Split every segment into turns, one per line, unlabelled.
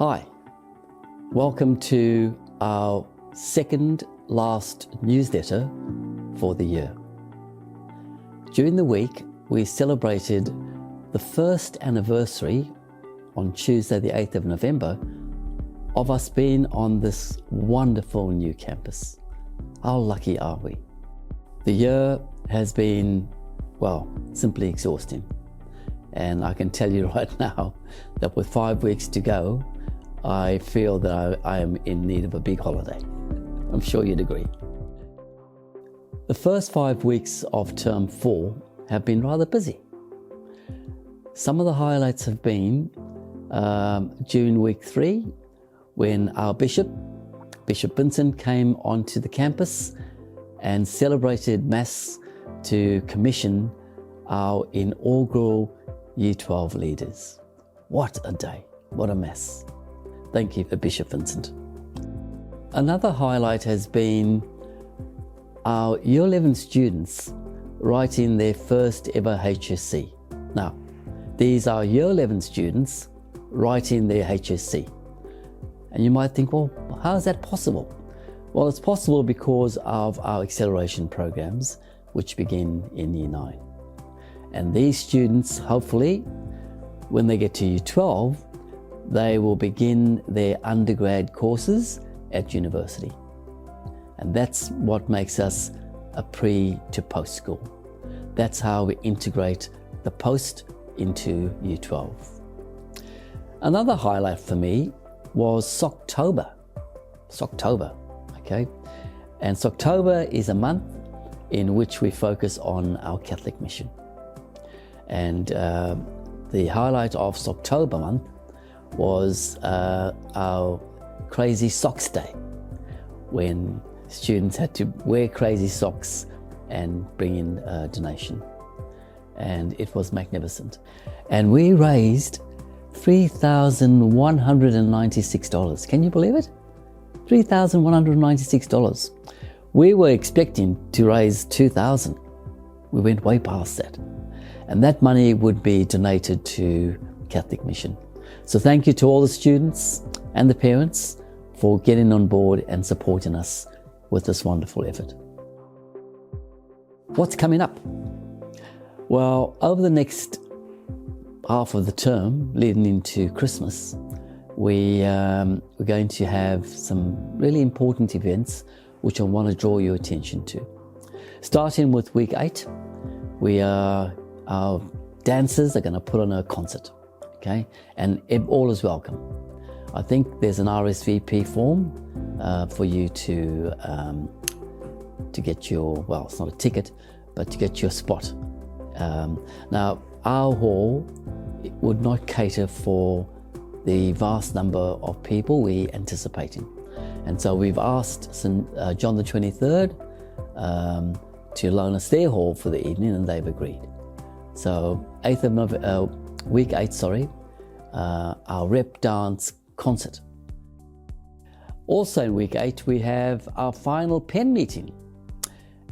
Hi, welcome to our second last newsletter for the year. During the week, we celebrated the first anniversary on Tuesday, the 8th of November, of us being on this wonderful new campus. How lucky are we? The year has been, well, simply exhausting. And I can tell you right now that with 5 weeks to go, I feel that I am in need of a big holiday. I'm sure you'd agree. The first 5 weeks of term 4 have been rather busy. Some of the highlights have been during week 3, when our Bishop Vincent, came onto the campus and celebrated Mass to commission our inaugural Year 12 leaders. What a day, what a Mass. Thank you for Bishop Vincent. Another highlight has been our Year 11 students writing their first ever HSC. Now, these are Year 11 students writing their HSC. And you might think, well, how is that possible? Well, it's possible because of our acceleration programs, which begin in Year 9. And these students, hopefully, when they get to Year 12, they will begin their undergrad courses at university. And that's what makes us a pre to post school. That's how we integrate the post into Year 12. Another highlight for me was Socktober, okay? And Socktober is a month in which we focus on our Catholic mission. And the highlight of Socktober month was our Crazy Socks Day, when students had to wear crazy socks and bring in a donation. And it was magnificent. And we raised $3,196. Can you believe it? $3,196. We were expecting to raise $2,000. We went way past that. And that money would be donated to Catholic Mission. So thank you to all the students and the parents for getting on board and supporting us with this wonderful effort. What's coming up? Well, over the next half of the term, leading into Christmas, we're going to have some really important events which I want to draw your attention to. Starting with week 8, our dancers are going to put on a concert, okay? And all is welcome. I think there's an RSVP form for you to get your, well, it's not a ticket, but to get your spot. Now, our hall would not cater for the vast number of people we're anticipating. And so we've asked St. John the 23rd to loan us their hall for the evening, and they've agreed. So week 8, our rep dance concert. Also in week 8, we have our final pen meeting.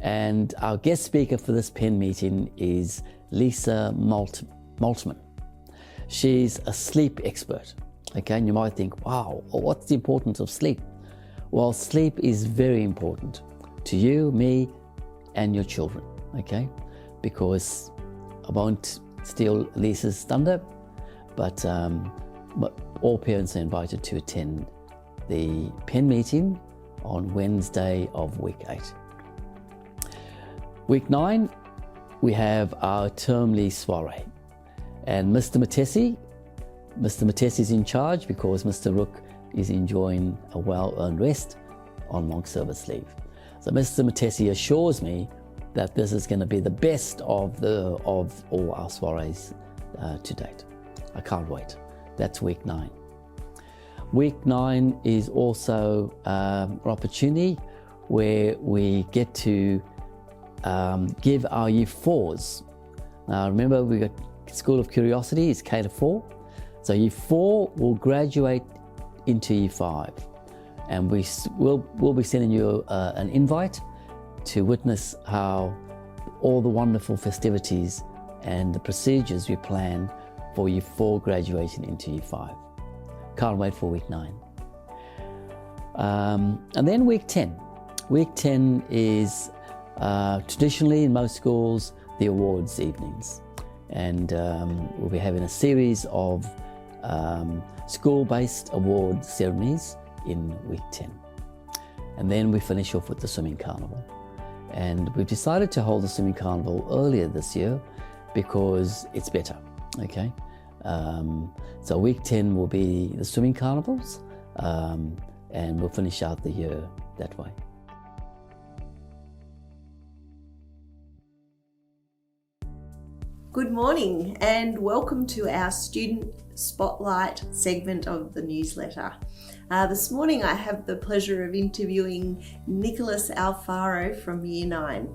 And our guest speaker for this pen meeting is Lisa Maltman. She's a sleep expert, okay? And you might think, wow, what's the importance of sleep? Well, sleep is very important to you, me, and your children, okay? Because I won't steal Lisa's thunder, but all parents are invited to attend the pen meeting on Wednesday of week 8. Week 9, we have our termly soiree. And Mr. Matesi is in charge because Mr. Rook is enjoying a well-earned rest on long service leave. So Mr. Matesi assures me that this is going to be the best of all our soirees to date. I can't wait. That's week 9. Week 9 is also an opportunity where we get to give our Year 4s. Now remember, we got School of Curiosity, it's K to 4. So Year 4 will graduate into Year 5. And we'll be sending you an invite to witness how all the wonderful festivities and the procedures we plan for Year 4 graduating into Year 5. Can't wait for week 9. And then week 10. Week 10 is traditionally in most schools the awards evenings. And we'll be having a series of school-based award ceremonies in week 10. And then we finish off with the swimming carnival. And we've decided to hold the swimming carnival earlier this year because it's better, okay? So week 10 will be the swimming carnivals, and we'll finish out the year that way.
Good morning and welcome to our Student Spotlight segment of the newsletter. This morning I have the pleasure of interviewing Nickolas Alfaro from Year 9.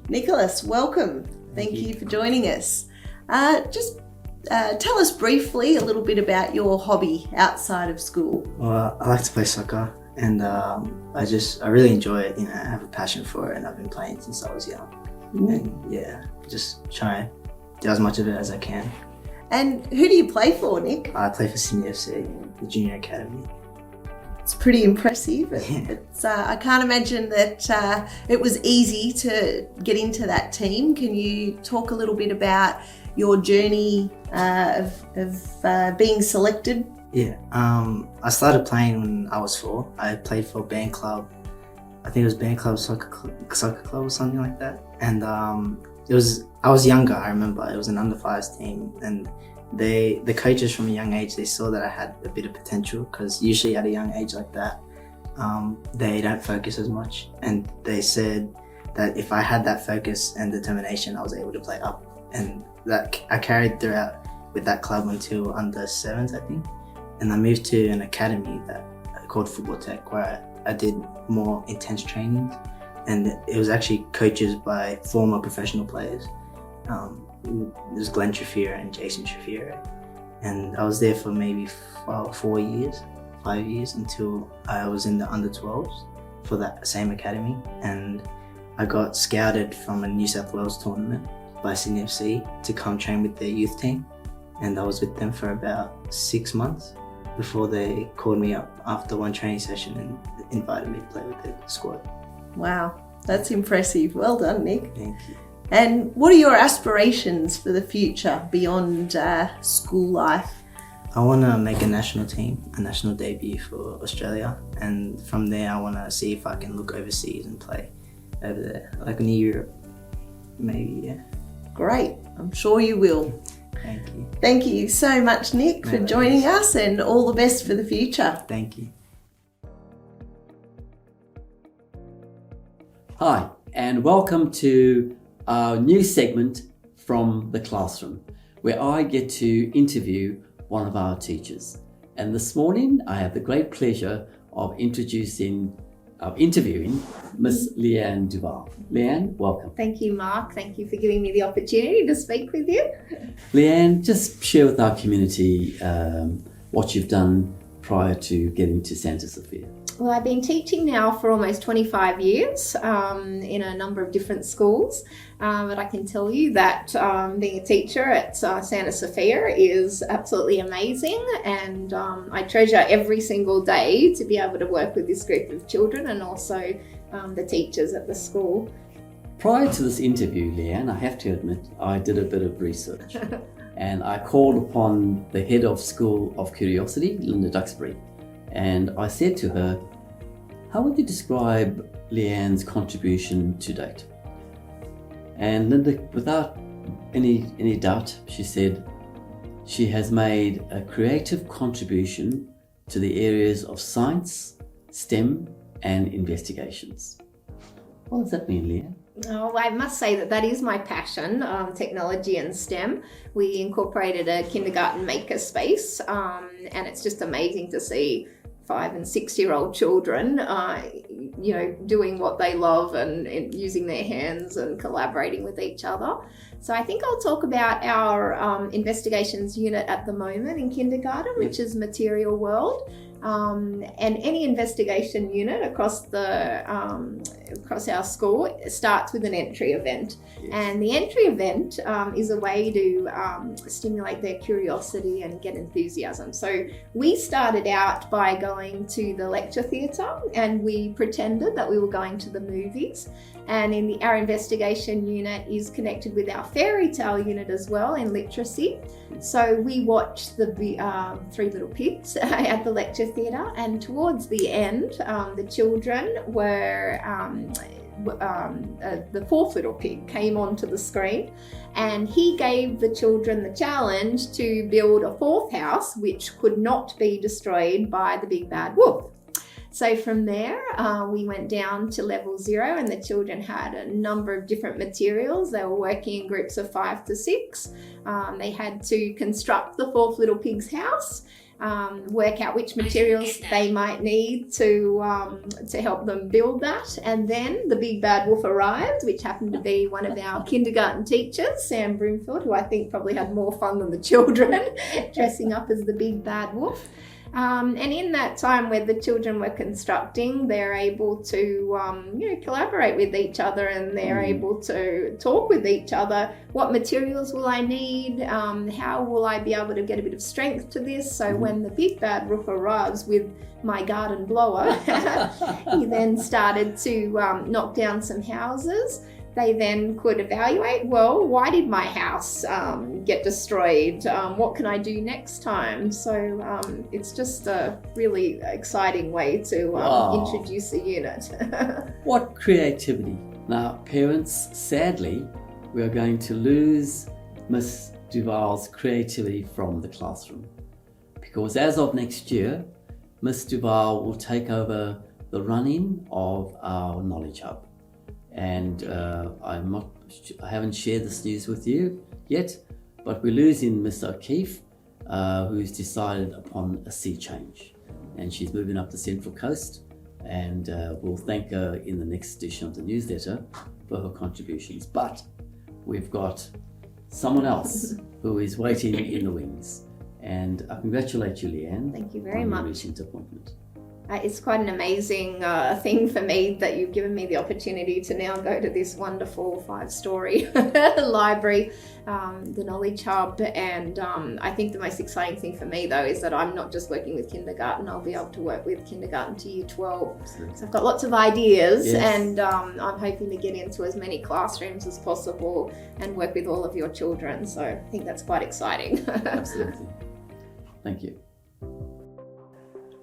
Nickolas, welcome. Thank you for joining us. Just tell us briefly a little bit about your hobby outside of school.
Well, I like to play soccer, and I really enjoy it. I have a passion for it, and I've been playing since I was young. And just try and do as much of it as I can.
And who do you play for, Nick?
I play for Sydney FC, the junior academy.
It's pretty impressive. It's, I can't imagine that it was easy to get into that team. Can you talk a little bit about your journey of being selected?
Yeah, I started playing when I was 4. I played for band club. I think it was band club, soccer club or something like that. And I was younger, I remember. It was an under-5s team, and the coaches from a young age, they saw that I had a bit of potential, because usually at a young age like that, they don't focus as much. And they said that if I had that focus and determination, I was able to play up. And that I carried throughout with that club until under 7s, I think. And I moved to an academy called Football Tech, where I did more intense trainings. And it was actually coaches by former professional players. It was Glenn Traffier and Jason Traffier. And I was there for maybe 5 years, until I was in the under 12s for that same academy. And I got scouted from a New South Wales tournament by Sydney FC to come train with their youth team. And I was with them for about 6 months before they called me up after one training session and invited me to play with their squad.
Wow, that's impressive. Well done, Nick.
Thank you.
And what are your aspirations for the future beyond school life?
I want to make a national team, a national debut for Australia. And from there, I want to see if I can look overseas and play over there, like in Europe, maybe, yeah.
Great, I'm sure you will.
Thank you.
Thank you so much, Nick, for joining us, and all the best for the future.
Thank you.
Hi, and welcome to our new segment from the classroom, where I get to interview one of our teachers. And this morning, I have the great pleasure of interviewing Miss Mrs Duval. Leanne, welcome.
Thank you, Mark. Thank you for giving me the opportunity to speak with you.
Leanne, just share with our community what you've done prior to getting to Santa Sophia.
Well, I've been teaching now for almost 25 years in a number of different schools, but I can tell you that being a teacher at Santa Sophia is absolutely amazing, and I treasure every single day to be able to work with this group of children and also the teachers at the school.
Prior to this interview, Leanne, I have to admit, I did a bit of research and I called upon the head of School of Curiosity, Linda Duxbury. And I said to her, how would you describe Leanne's contribution to date? And Linda, without any doubt, she said she has made a creative contribution to the areas of science, STEM, and investigations. What does that mean, Leanne?
Oh, I must say that is my passion, technology and STEM. We incorporated a kindergarten maker space, and it's just amazing to see 5 and 6-year-old children, doing what they love and using their hands and collaborating with each other. So I think I'll talk about our investigations unit at the moment in kindergarten, which is Material World. And any investigation unit across our school starts with an entry event.
Yes.
And the entry event is a way to stimulate their curiosity and get enthusiasm. So we started out by going to the lecture theatre, and we pretended that we were going to the movies. And our investigation unit is connected with our fairy tale unit as well in literacy. So we watched the Three Little Pigs at the lecture theatre, and towards the end, the children were the fourth little pig came onto the screen, and he gave the children the challenge to build a fourth house which could not be destroyed by the big bad wolf. So from there, we went down to level 0, and the children had a number of different materials. They were working in groups of 5 to 6. They had to construct the fourth little pig's house, work out which materials they might need to help them build that. And then the big bad wolf arrived, which happened to be one of our kindergarten teachers, Sam Broomfield, who I think probably had more fun than the children, dressing up as the big bad wolf. And in that time where the children were constructing, they're able to collaborate with each other, and they're able to talk with each other. What materials will I need? How will I be able to get a bit of strength to this? So when the big bad wolf arrives with my garden blower, he then started to knock down some houses. They then could evaluate, well, why did my house get destroyed? What can I do next time? So it's just a really exciting way to introduce a unit.
What creativity. Now, parents, sadly, we are going to lose Miss Duval's creativity from the classroom, because as of next year, Miss Duval will take over the running of our Knowledge Hub. And I haven't shared this news with you yet, but we're losing Miss O'Keefe, who's decided upon a sea change, and she's moving up the Central Coast, and we'll thank her in the next edition of the newsletter for her contributions. But we've got someone else who is waiting in the wings, and I congratulate you, Leanne.
Thank you very
on
much.
Your recent appointment.
It's quite an amazing thing for me that you've given me the opportunity to now go to this wonderful 5-story library, the Knowledge Hub. And I think the most exciting thing for me, though, is that I'm not just working with kindergarten. I'll be able to work with kindergarten to year 12.
Absolutely.
So I've got lots of ideas,
Yes.
and I'm hoping to get into as many classrooms as possible and work with all of your children. So I think that's quite exciting.
Absolutely. Thank you.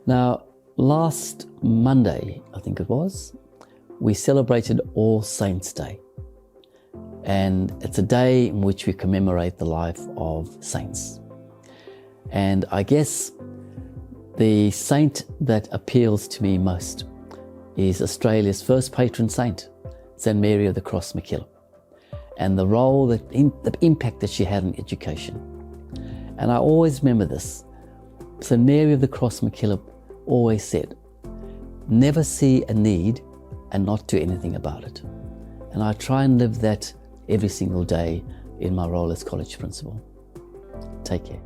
Now, last Monday, I think it was, we celebrated All Saints' Day. And it's a day in which we commemorate the life of saints. And I guess the saint that appeals to me most is Australia's first patron saint, St. Mary of the Cross McKillop, and the role, the impact that she had in education. And I always remember this. St. Mary of the Cross McKillop always said, never see a need and not do anything about it. And I try and live that every single day in my role as college principal. Take care.